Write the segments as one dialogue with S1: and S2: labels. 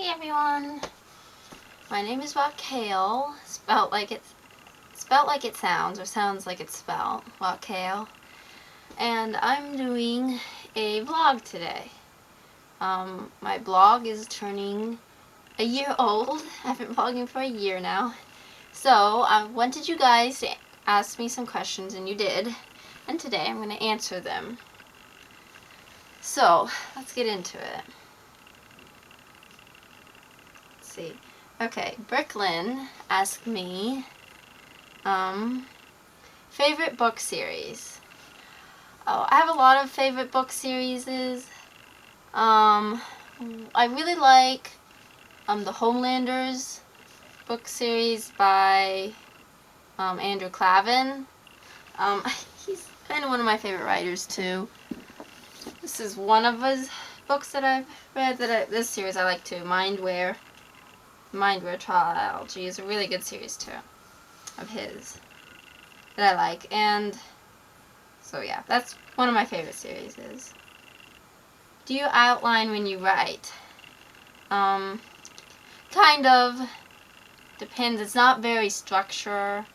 S1: Hey everyone, my name is Raquel, spelt like it sounds, or sounds like it's spelled, Raquel, and I'm doing a vlog today. My blog is turning a year old. I've been vlogging for a year now. So I wanted you guys to ask me some questions, and you did, and today I'm going to answer them. So let's get into it. See. Okay, Brooklyn asked me, favorite book series. Oh, I have a lot of favorite book series. I really like, the Homelanders book series by, Andrew Clavin. He's kind of one of my favorite writers too. This is one of his books that I've read this series I like too, Mindware Trilogy is a really good series too of his that I like, and so yeah, that's one of my favorite series. Do you outline when you write? Kind of depends. It's not very structured.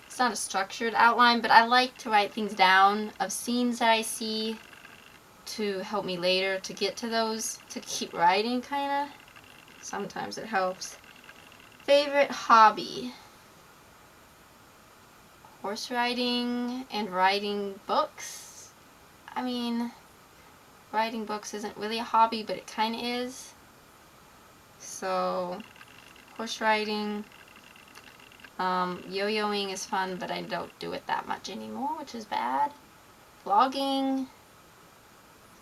S1: It's not a structured outline, but I like to write things down of scenes that I see to help me later to get to those, to keep writing kind of. Sometimes it helps. Favorite hobby? Horse riding and writing books. I mean, writing books isn't really a hobby, but it kind of is. So, horse riding. Yo-yoing is fun, but I don't do it that much anymore, which is bad. Vlogging,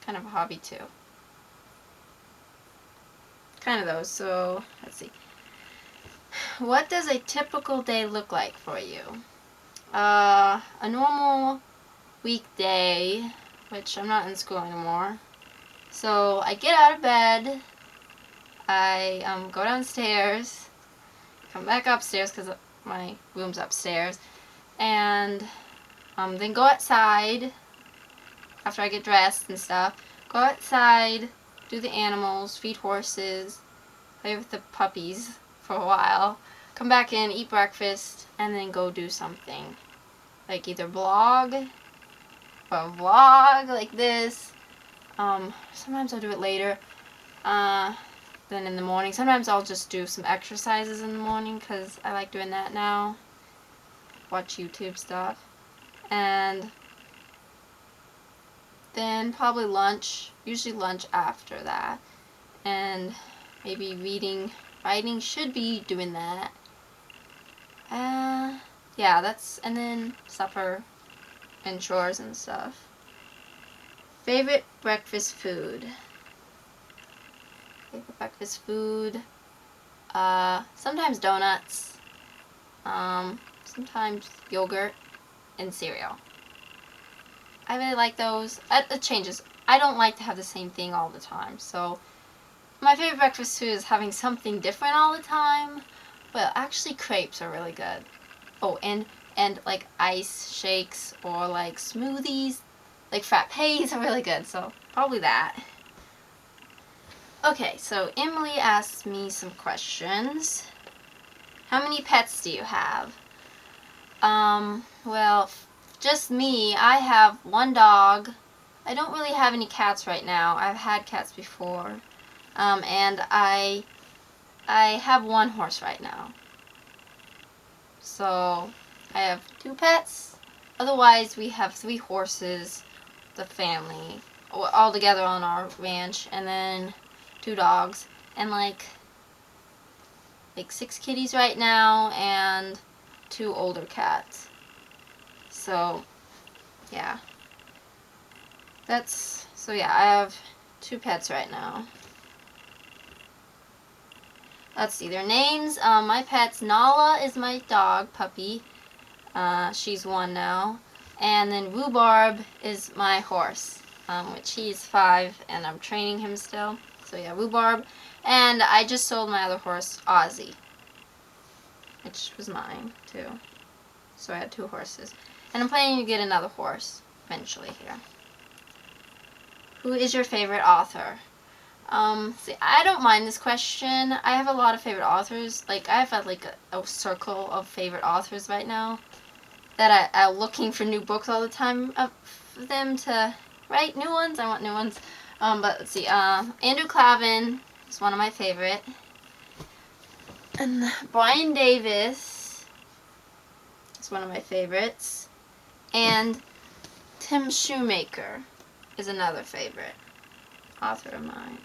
S1: kind of a hobby too. Kind of those. So, let's see. What does a typical day look like for you? A normal weekday, which I'm not in school anymore. So I get out of bed, I go downstairs, come back upstairs because my room's upstairs, and then go outside after I get dressed and stuff. Go outside, do the animals, feed horses, play with the puppies for a while, come back in, eat breakfast, and then go do something. Like either blog or a vlog like this. Sometimes I'll do it later than in the morning. Sometimes I'll just do some exercises in the morning because I like doing that now. Watch YouTube stuff. And then probably lunch. Usually lunch after that. And maybe reading. Writing should be doing that. Yeah, and then supper and chores and stuff. Favorite breakfast food? Favorite breakfast food? Sometimes donuts. Sometimes yogurt and cereal. I really like those. It changes. I don't like to have the same thing all the time. So my favorite breakfast food is having something different all the time. Well, actually crepes are really good. Oh, and like ice shakes or like smoothies, like frappes are really good. So probably that. Okay, so Emily asked me some questions. How many pets do you have? Well, just me. I have one dog. I don't really have any cats right now. I've had cats before. And I have one horse right now. So, I have 2 pets. Otherwise, we have 3 horses, the family, all together on our ranch, and then 2 dogs, and like 6 kitties right now, and 2 older cats. So, yeah. Yeah, I have 2 pets right now. Let's see their names. My pets, Nala is my dog, puppy. She's 1 now. And then Rhubarb is my horse, which he's 5, and I'm training him still. So yeah, Rhubarb. And I just sold my other horse, Ozzy, which was mine too. So I had 2 horses. And I'm planning to get another horse eventually here. Who is your favorite author? See, I don't mind this question. I have a lot of favorite authors. Like, I have like a circle of favorite authors right now that I'm looking for new books all the time for them to write new ones. I want new ones. But let's see. Andrew Clavin is one of my favorite. And Brian Davis is one of my favorites. And Tim Shoemaker is another favorite author of mine.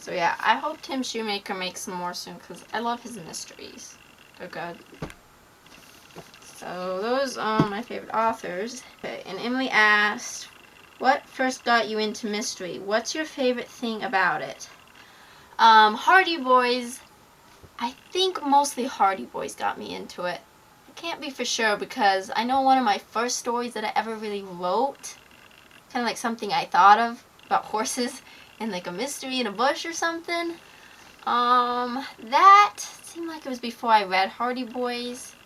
S1: So yeah, I hope Tim Shoemaker makes some more soon because I love his mysteries. They're good. So those are my favorite authors. Okay, and Emily asked, what first got you into mystery? What's your favorite thing about it? Hardy Boys. I think mostly Hardy Boys got me into it. I can't be for sure because I know one of my first stories that I ever really wrote, kind of like something I thought of about horses and like a mystery in a bush or something. That seemed like it was before I read Hardy Boys.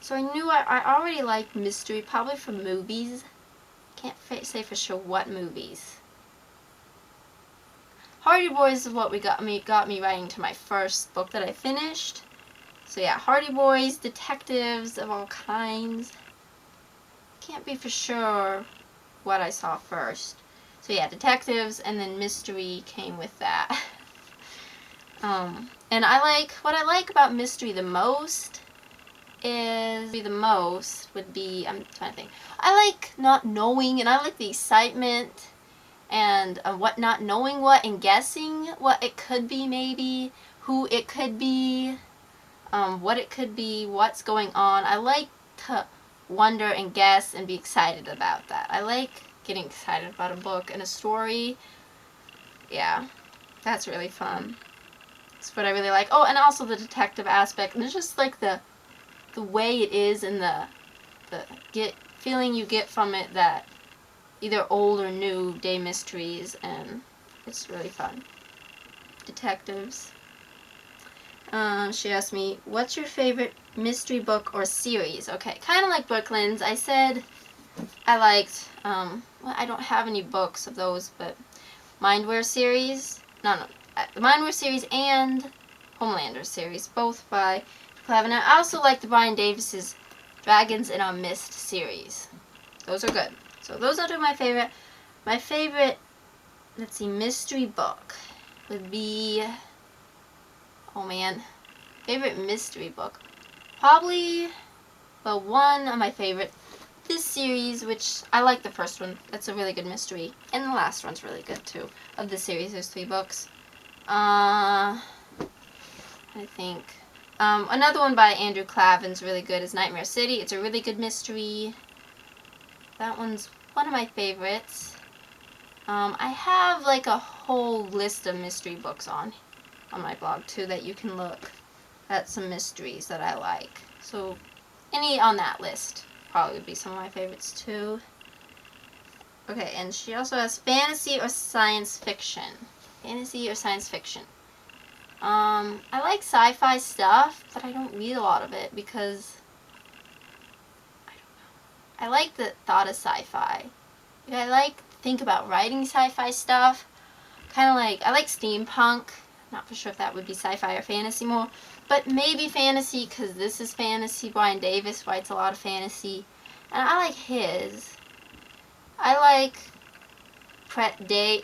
S1: So I knew I already liked mystery, probably from movies. Can't say for sure what movies. Hardy Boys is what got me writing to my first book that I finished. So yeah, Hardy Boys, detectives of all kinds. Can't be for sure what I saw first. So yeah, detectives and then mystery came with that. And what I like about mystery the most would be, I'm trying to think. I like not knowing, and I like the excitement and not knowing what and guessing what it could be, maybe who it could be, what it could be, what's going on. I like to wonder and guess and be excited about that. I like getting excited about a book and a story. Yeah, that's really fun. That's what I really like. Oh, and also the detective aspect. And it's just like the way it is and the feeling you get from it, that either old or new day mysteries, and it's really fun. Detectives. She asked me, what's your favorite mystery book or series? Okay, kind of like Brooklyn's. I said I liked, well, I don't have any books of those, but Mindware series. No, the Mindware series and Homelander series, both by Clavin. I also like the Brian Davis's Dragons in Our Mist series. Those are good. So those are my favorite. My favorite, let's see, mystery book would be, oh man, favorite mystery book. Probably, well, one of my favorite, this series, which I like the first one. That's a really good mystery. And the last one's really good too. Of the series, there's 3 books. I think. Another one by Andrew Clavin's really good is Nightmare City. It's a really good mystery. That one's one of my favorites. I have like a whole list of mystery books on my blog too that you can look at, some mysteries that I like. So any on that list probably would be some of my favorites too. Okay, and she also has fantasy or science fiction. Fantasy or science fiction. I like sci-fi stuff, but I don't read a lot of it because I don't know. I like the thought of sci-fi. I like to think about writing sci-fi stuff. Kind of like, I like steampunk. Not for sure if that would be sci-fi or fantasy more, but maybe fantasy because this is fantasy. Brian Davis writes a lot of fantasy, and I like his. I like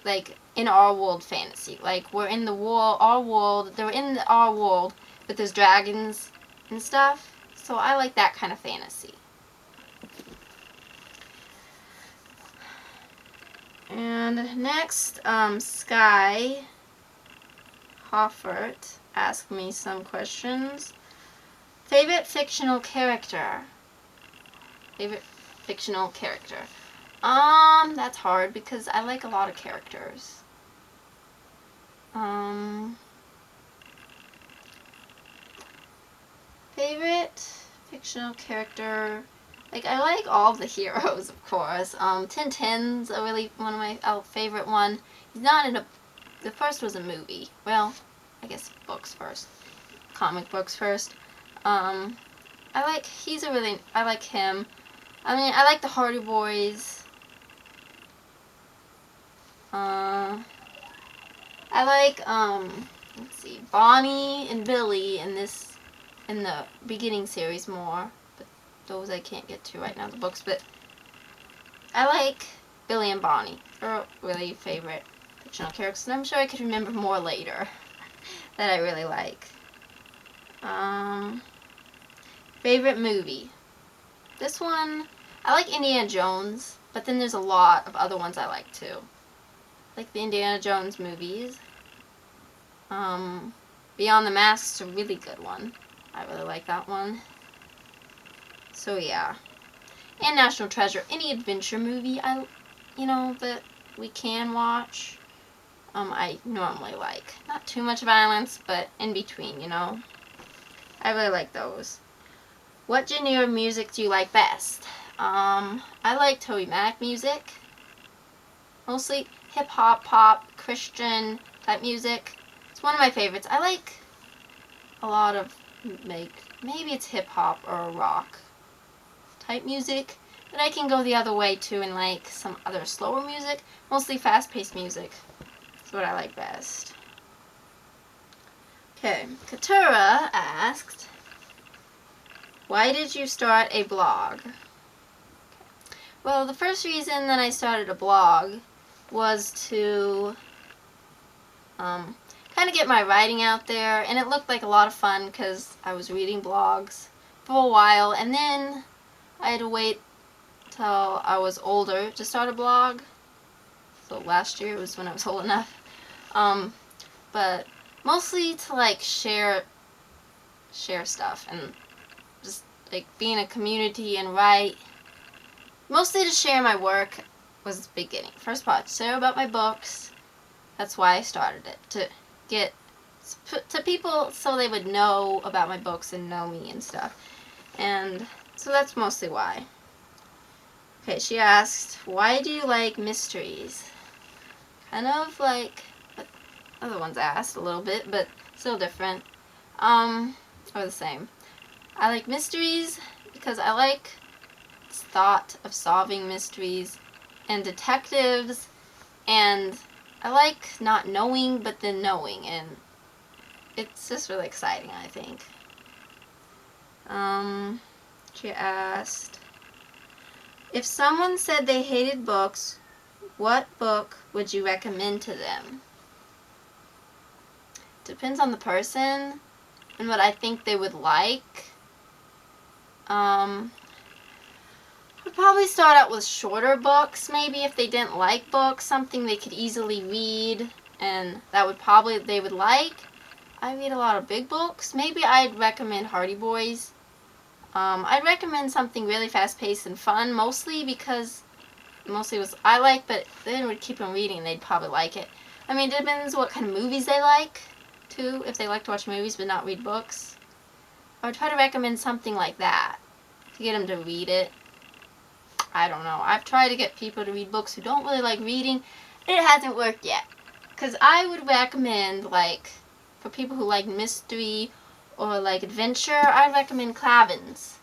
S1: like in our world fantasy. Like we're in the our world. They're in our world, but there's dragons and stuff. So I like that kind of fantasy. And next, Sky Hoffert asked me some questions. Favorite fictional character? Favorite fictional character? That's hard because I like a lot of characters. Favorite fictional character? Like, I like all the heroes, of course. Tintin's one of my favorite one. He's not in the first was a movie. Well, I guess books first. Comic books first. I like him. I mean, I like the Hardy Boys. I like, let's see, Bonnie and Billy in the beginning series more. But those I can't get to right now, the books. But I like Billy and Bonnie. They're really favorite fictional characters. And I'm sure I could remember more later that I really like. Favorite movie. This one, I like Indiana Jones, but then there's a lot of other ones I like too. Like the Indiana Jones movies. Beyond the Mask is a really good one. I really like that one. So yeah. And National Treasure. Any adventure movie that we can watch, I normally like. Not too much violence, but in between, I really like those. What genre of music do you like best? I like Toby Mac music. Mostly hip-hop, pop, Christian type music. It's one of my favorites. I like a lot of, maybe it's hip-hop or rock type music. But I can go the other way too and like some other slower music. Mostly fast-paced music. That's what I like best. Okay, Katura asked, why did you start a blog? Well, the first reason that I started a blog was to kind of get my writing out there, and it looked like a lot of fun because I was reading blogs for a while, and then I had to wait till I was older to start a blog. So last year was when I was old enough. But mostly to like share stuff and just like be in a community and write. Mostly to share my work was the beginning. First part, share about my books. That's why I started it, to get to people so they would know about my books and know me and stuff. And so that's mostly why. Okay, she asked, why do you like mysteries? Kind of like what other ones asked a little bit, but still different. Or the same. I like mysteries because I like the thought of solving mysteries and detectives, and I like not knowing but then knowing, and it's just really exciting, I think. She asked, if someone said they hated books, what book would you recommend to them? Depends on the person and what I think they would like. I'd probably start out with shorter books, maybe if they didn't like books, something they could easily read and that they would like. I read a lot of big books. Maybe I'd recommend Hardy Boys. I'd recommend something really fast-paced and fun, mostly because I like, but then would keep them reading and they'd probably like it. I mean, it depends what kind of movies they like, too, if they like to watch movies but not read books. I would try to recommend something like that to get them to read it. I don't know. I've tried to get people to read books who don't really like reading. It hasn't worked yet. Because I would recommend, like, for people who like mystery or like adventure, I'd recommend Clavin's.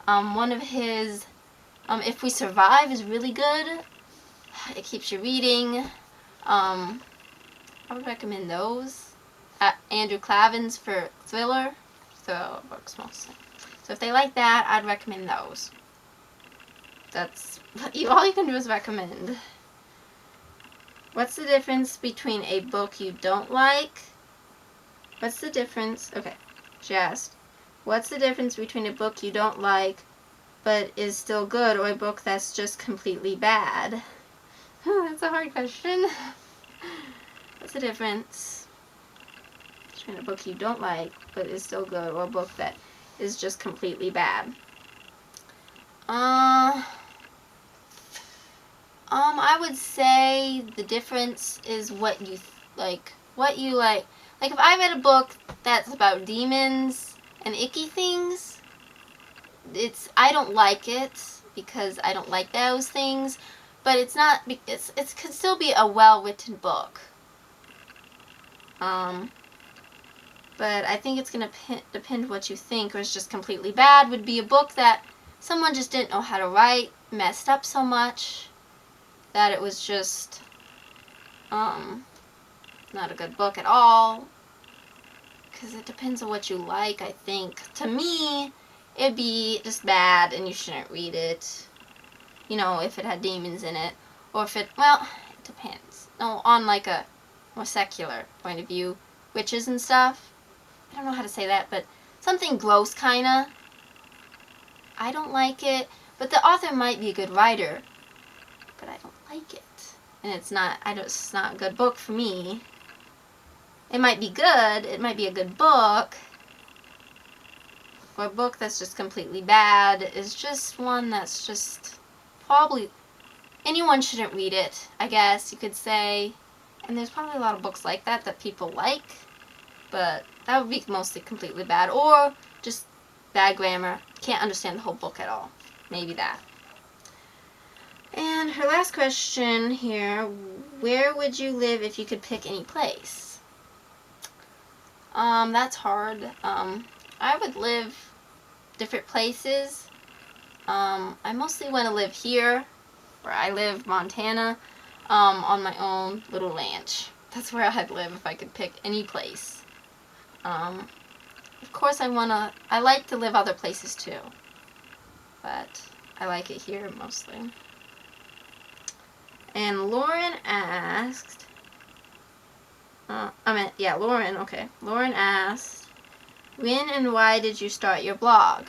S1: One of his, If We Survive is really good. It keeps you reading. I would recommend those. Andrew Clavin's for thriller. So, books mostly. So if they like that, I'd recommend those. That's all you can do is recommend. What's the difference between a book you don't like? What's the difference? Okay, she asked, what's the difference between a book you don't like but is still good or a book that's just completely bad? That's a hard question. What's the difference between a book you don't like but is still good or a book that is just completely bad? I would say the difference is what you like. Like, if I read a book that's about demons and icky things, I don't like it because I don't like those things. But it could still be a well-written book. But I think it's gonna depend what you think. Or it's just completely bad. Would be a book that someone just didn't know how to write, messed up so much that it was just Not a good book at all. Because it depends on what you like, I think. To me, it'd be just bad and you shouldn't read it. You know, if it had demons in it. Or if it, well, it depends. No, on like a more secular point of view. Witches and stuff. I don't know how to say that, but something gross, kinda. I don't like it. But the author might be a good writer. But I don't like it. And it's not a good book for me. It might be good. It might be a good book. Or a book that's just completely bad is just one that's just probably anyone shouldn't read it, I guess you could say. And there's probably a lot of books like that people like. But that would be mostly completely bad. Or just bad grammar. Can't understand the whole book at all. Maybe that. And her last question here, where would you live if you could pick any place? That's hard. I would live different places. I mostly want to live here, where I live, Montana, on my own little ranch. That's where I'd live if I could pick any place. Of course I like to live other places too, but I like it here mostly. And Lauren asked, Lauren asked, when and why did you start your blog?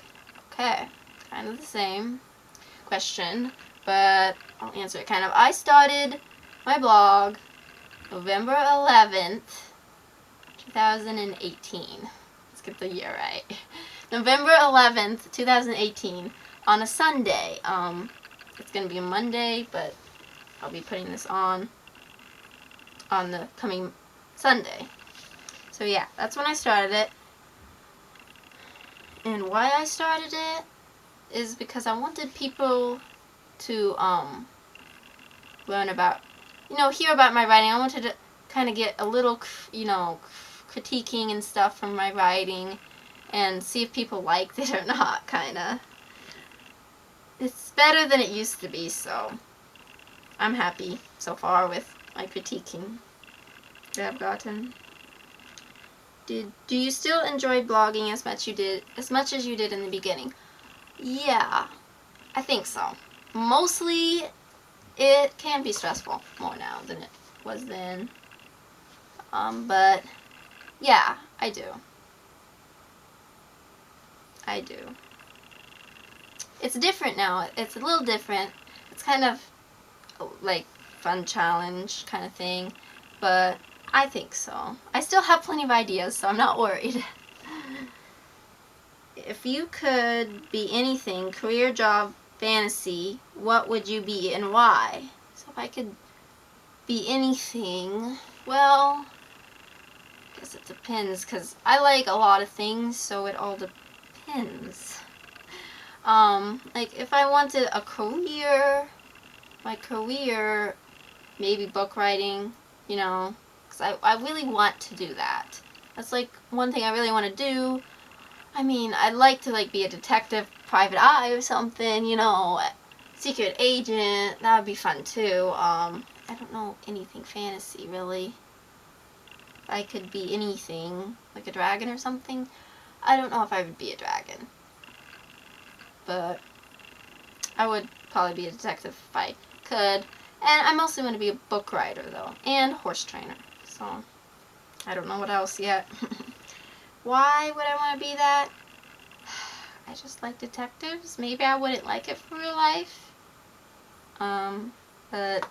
S1: Okay, kind of the same question, but I'll answer it kind of. I started my blog November 11th, 2018. Let's get the year right. November 11th, 2018, on a Sunday. It's going to be a Monday, but I'll be putting this on the coming Sunday. So yeah, that's when I started it. And why I started it is because I wanted people to learn about, hear about my writing. I wanted to kind of get a little, critiquing and stuff from my writing and see if people liked it or not, kind of. It's better than it used to be, so I'm happy so far with my critiquing that I've gotten. Do you still enjoy blogging as much as you did in the beginning? Yeah, I think so. Mostly, it can be stressful more now than it was then. But yeah, I do. It's different now. It's a little different. It's kind of like fun challenge kind of thing, but I think so. I still have plenty of ideas, so I'm not worried. If you could be anything, career, job, fantasy, what would you be and why? So if I could be anything, well, I guess it depends, because I like a lot of things, so it all depends. Like if I wanted a career, my career, maybe book writing, because I really want to do that. That's like one thing I really want to do. I mean, I'd like to be a detective, private eye or something, secret agent. That would be fun too. I don't know anything fantasy really. If I could be anything, like a dragon or something. I don't know if I would be a dragon. But I would probably be a detective if I could. And I mostly want to be a book writer though, and horse trainer. So I don't know what else yet. Why would I want to be that? I just like detectives. Maybe I wouldn't like it for real life. But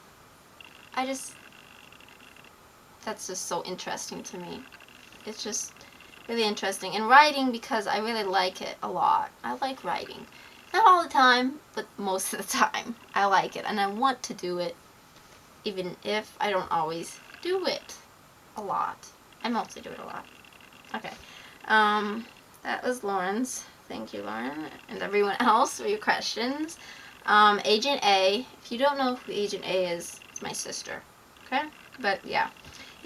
S1: that's just so interesting to me. It's just really interesting. And writing, because I really like it a lot. I like writing. Not all the time, but most of the time. I like it, and I want to do it, even if I don't always do it a lot. I mostly do it a lot. Okay. That was Lauren's. Thank you, Lauren, and everyone else for your questions. Agent A, if you don't know who Agent A is, it's my sister. Okay? But yeah.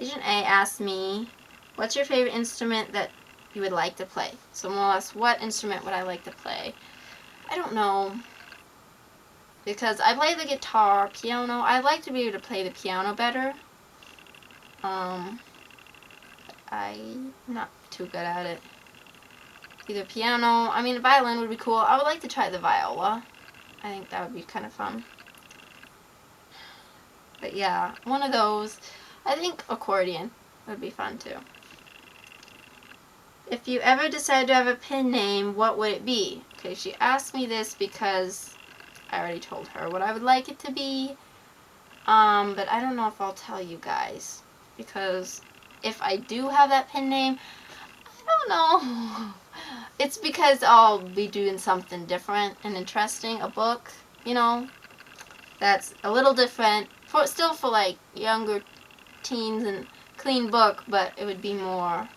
S1: Agent A asked me, what's your favorite instrument that you would like to play? So more or less, what instrument would I like to play? I don't know, because I play the guitar, piano. I like to be able to play the piano better, I'm not too good at it. Either piano, I mean, the violin would be cool. I would like to try the viola. I think that would be kind of fun. But yeah, one of those. I think accordion would be fun too. If you ever decide to have a pen name, what would it be? Okay, she asked me this because I already told her what I would like it to be. But I don't know if I'll tell you guys. Because if I do have that pen name, I don't know. It's because I'll be doing something different and interesting. A book, you know, that's a little different. Still for like younger teens and clean book, but it would be more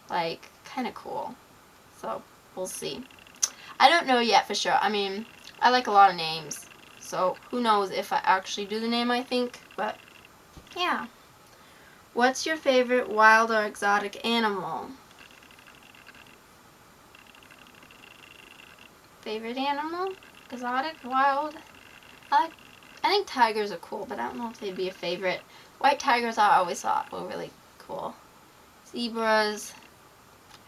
S1: like kind of cool. So we'll see. I don't know yet for sure. I mean, I like a lot of names. So who knows if I actually do the name I think. But yeah. What's your favorite wild or exotic animal? Favorite animal? Exotic? Wild? I think tigers are cool, but I don't know if they'd be a favorite. White tigers I always thought were really cool. Zebras.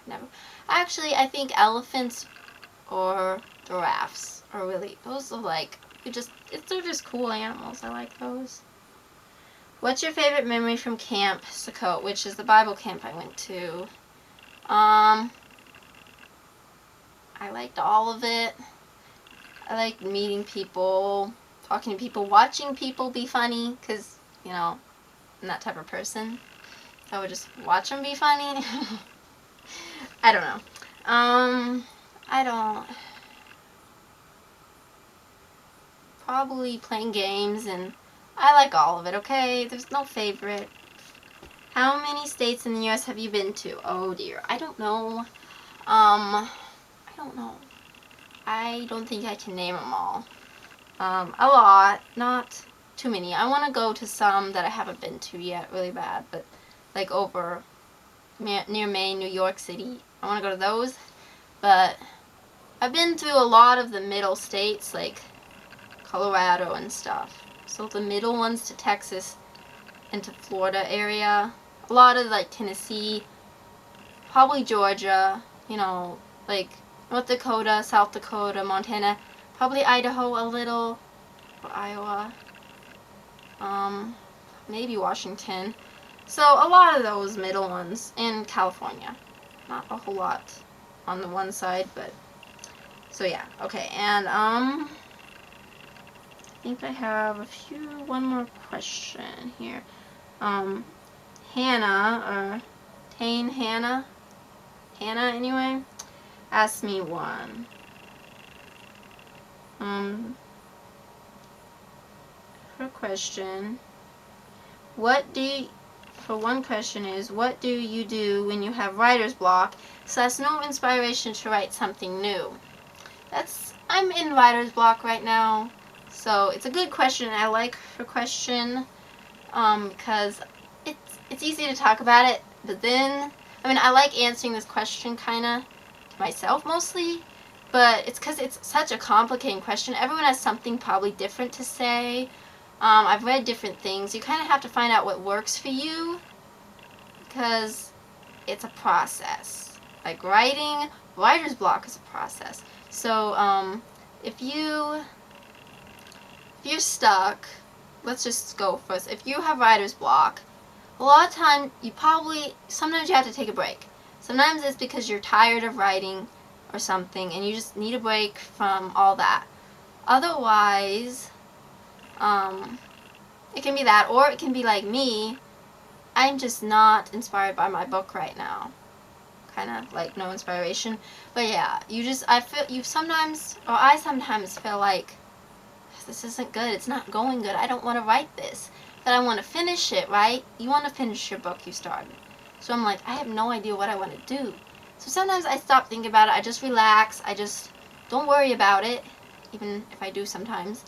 S1: Never. Actually, I think elephants or giraffes are really, those are like, they're just cool animals. I like those. What's your favorite memory from Camp Sukkot, which is the Bible camp I went to? I liked all of it. I liked meeting people, talking to people, watching people be funny, because, you know, I'm that type of person. I would just watch them be funny. I don't know. Probably playing games, and I like all of it, okay? There's no favorite. How many states in the U.S. have you been to? Oh dear, I don't know. I don't know. I don't think I can name them all. A lot, not too many. I want to go to some that I haven't been to yet, really bad, but like over near Maine, New York City. I want to go to those, but I've been through a lot of the middle states, like Colorado and stuff. So the middle ones to Texas and to Florida area. A lot of like Tennessee, probably Georgia, you know, like North Dakota, South Dakota, Montana, probably Idaho a little, or Iowa, maybe Washington. So a lot of those middle ones, in California. Not a whole lot on the one side, but, so yeah, okay, and, I think I have one more question here. Hannah, or Hannah anyway, asked me one. Her question, what do you do when you have writer's block, so that's no inspiration to write something new? I'm in writer's block right now, so it's a good question. I like her question, because it's easy to talk about it, but then, I mean, I like answering this question kind of to myself mostly, but it's because it's such a complicated question. Everyone has something probably different to say. I've read different things. You kind of have to find out what works for you, because it's a process. Like writer's block is a process. So, if you're stuck, let's just go first. If you have writer's block, a lot of time sometimes you have to take a break. Sometimes it's because you're tired of writing or something and you just need a break from all that. Otherwise, it can be that, or it can be like me, I'm just not inspired by my book right now. Kind of like no inspiration. But yeah, I sometimes feel like this isn't good, it's not going good, I don't want to write this. But I want to finish it, right? You want to finish your book you started. So I'm like, I have no idea what I want to do. So sometimes I stop thinking about it, I just relax, I just don't worry about it, even if I do sometimes.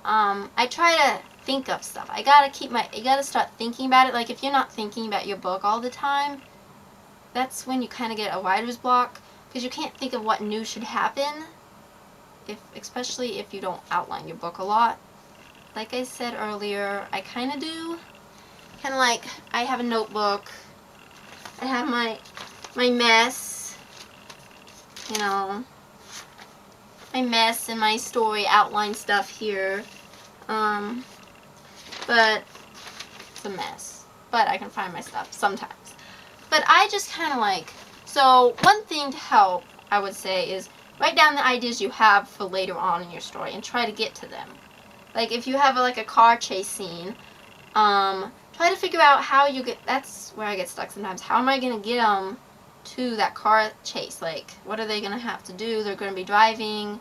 S1: I try to think of stuff. You gotta start thinking about it. Like if you're not thinking about your book all the time, that's when you kind of get a writer's block, because you can't think of what new should happen, especially if you don't outline your book a lot. Like I said earlier, I kind of do, kind of like I have a notebook. I have my mess, you know, my mess and my story outline stuff here. But it's a mess. But I can find my stuff sometimes. But I just kind of like, so one thing to help, I would say, is write down the ideas you have for later on in your story and try to get to them. Like if you have like a car chase scene, try to figure out how you get, that's where I get stuck sometimes. How am I going to get them to that car chase? Like, what are they going to have to do? They're going to be driving,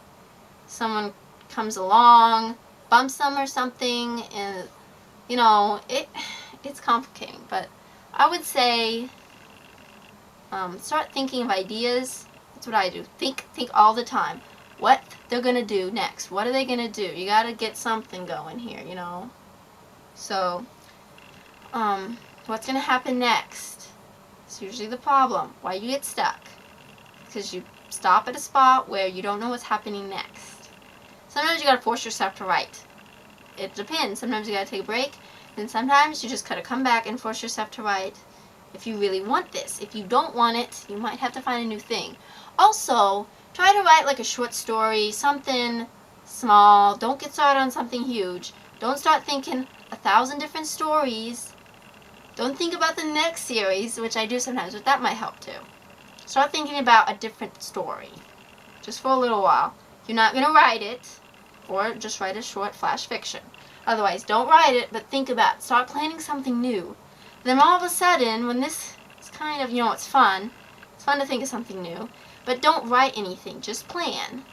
S1: someone comes along, bumps them or something, and, you know, it's complicating. But I would say, start thinking of ideas. That's what I do. Think all the time. What they're going to do next. What are they going to do? You got to get something going here, you know. So, what's going to happen next? It's usually the problem. Why you get stuck? Because you stop at a spot where you don't know what's happening next. Sometimes you got to force yourself to write. It depends. Sometimes you got to take a break. And sometimes you just got to come back and force yourself to write if you really want this. If you don't want it, you might have to find a new thing. Also, try to write like a short story, something small. Don't get started on something huge. Don't start thinking 1,000 different stories. Don't think about the next series, which I do sometimes, but that might help too. Start thinking about a different story, just for a little while. You're not going to write it, or just write a short flash fiction. Otherwise, don't write it, but think about it. Start planning something new. Then all of a sudden, when this is kind of, you know, it's fun to think of something new, but don't write anything, just plan.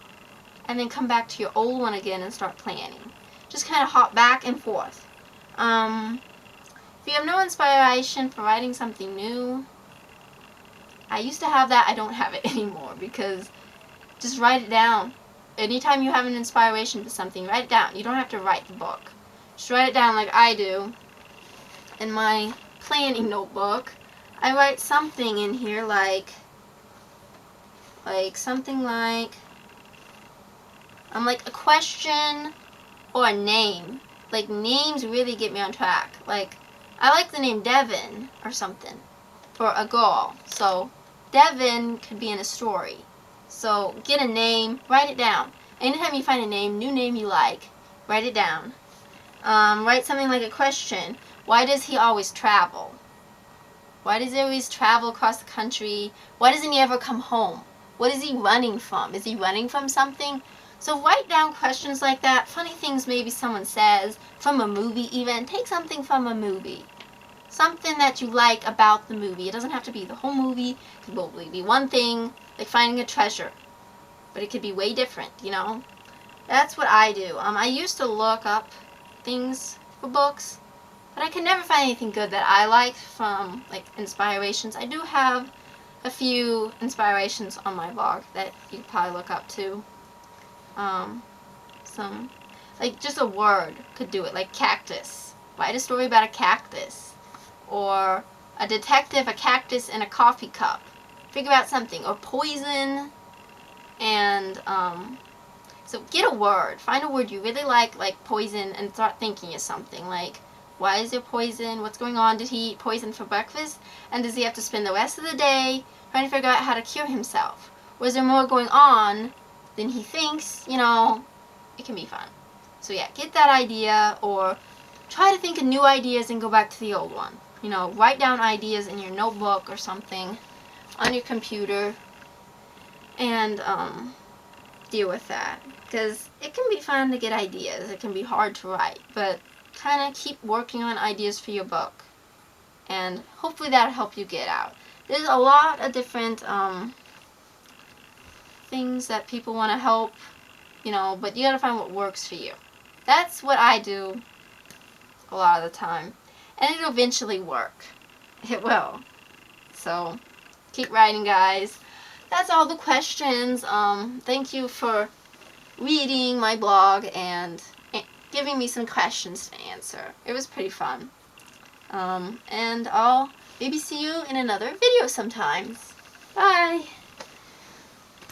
S1: And then come back to your old one again and start planning. Just kind of hop back and forth. If you have no inspiration for writing something new, I used to have that, I don't have it anymore, because just write it down. Anytime you have an inspiration for something, write it down. You don't have to write the book. Just write it down like I do. In my planning notebook, I write something in here like something like a question or a name. Like, names really get me on track. Like, I like the name Devin or something for a girl. So, Devin could be in a story. So, get a name, write it down. Anytime you find a name, new name you like, write it down. Write something like a question. Why does he always travel? Why does he always travel across the country? Why doesn't he ever come home? What is he running from? Is he running from something? So write down questions like that. Funny things maybe someone says, from a movie even. Take something from a movie. Something that you like about the movie. It doesn't have to be the whole movie. It could probably be one thing, like finding a treasure. But it could be way different, you know? That's what I do. I used to look up things for books, but I could never find anything good that I liked from, like, inspirations. I do have a few inspirations on my blog that you could probably look up too. Some, like, just a word could do it, like cactus. Write a story about a cactus. Or a detective, a cactus, and a coffee cup. Figure out something. Or poison. And, so get a word. Find a word you really like poison, and start thinking of something. Like, why is there poison? What's going on? Did he eat poison for breakfast? And does he have to spend the rest of the day trying to figure out how to cure himself? Or is there more going on than he thinks? You know, it can be fun. So yeah, get that idea, or try to think of new ideas and go back to the old one. You know, write down ideas in your notebook or something on your computer, and deal with that. Because it can be fun to get ideas. It can be hard to write, but kind of keep working on ideas for your book, and hopefully that'll help you get out. There's a lot of different things that people want to help, you know, but you gotta find what works for you. That's what I do a lot of the time, and it'll eventually work. It will. So keep writing, guys. That's all the questions. Thank you for reading my blog and giving me some questions to answer. It was pretty fun. And I'll maybe see you in another video sometimes. Bye!